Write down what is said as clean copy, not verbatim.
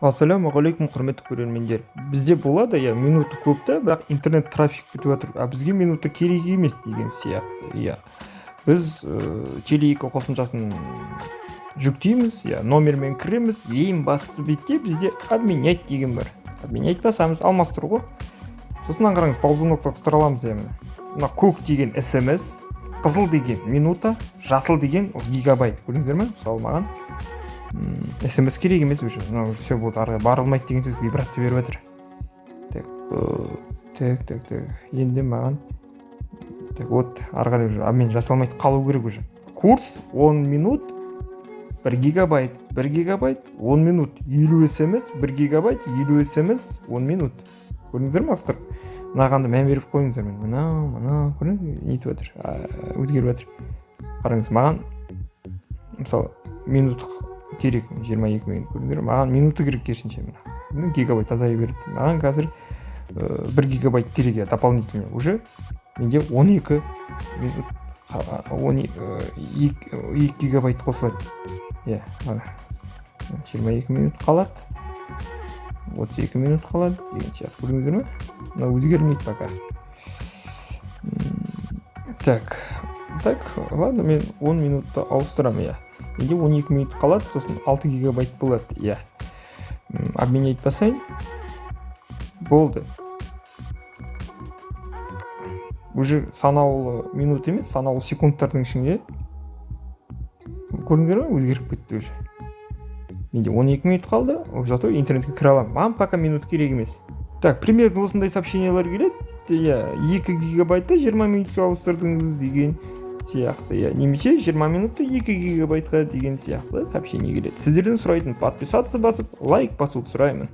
Ассалаумағалейкум, құрметті көрермендер. Бізде болады, минуты көп та, бірақ интернет трафик бітіп жатыр. Бізге минуты керек емес деген сияқты. Біз Теле2 қосымшасын жүктейміз, номермен кіреміз. Ең басты бетте бізде обменять деген бар. Обменять басамыз, алмастыру ғой. Сосын қараңыз, ползунокта қыстыраламыз мына. Мына көк деген SMS, қызыл деген минута, жасыл деген гигабайт. Көрдіңіздер ме? Мысалы маған SMS керек емес уже. Все болды, арғы барылмайды деген сөз вибрация беріп жатыр. Так. Енді маған вот арғы уже обмен жасалмайды, қалу керек уже. Курс 10 минут 1 гигабайт, 1 гигабайт 10 минут, 50 SMS 1 гигабайт, 50 SMS 10 минут. Көрдіңіздер ме авторлар? Мынағанды мән беріп қойыңыздар. Мына көрдіңіз, нетіп жатыр, өзгеріп жатыр. Қараңыз, маған мысалы минут керек, 22 минут. Көрдіңіздер ме? Маған минуты керек керісінше мына. Гигабайт азая берді. Маған қазір 1 гигабайт керек, дополнительно уже менде 12 минут 2 гигабайт қосылады. Мына 22 минут қалады, 32 минут қалады деген сияқты. Көрдіңіздер ме? Мына өзгермейді пока. Так, ладно, мен 10 минутта ауыстырамын. Менде 12 минут қалады, сосын 6 гигабайт болады. Обменять басайын. Болды. Уже санаулы минут емес, санаулы секундтардың ішінде. Көрдіңіздер ме? Өзгеріп кетті уже. Менде 12 минут қалды, зато интернетке кіре аламын. Маған пока минут керек емес. Так, примерно осындай сообщениялар келеді. 2 гигабайтты 20 минутқа ауыстырдыңыз деген сияқты. Немесе 20 минутты 2 гигабайтқа деген сияқты сообщение келеді. Сіздерден сұрайтын подписаться басып, лайк басуды сұраймын.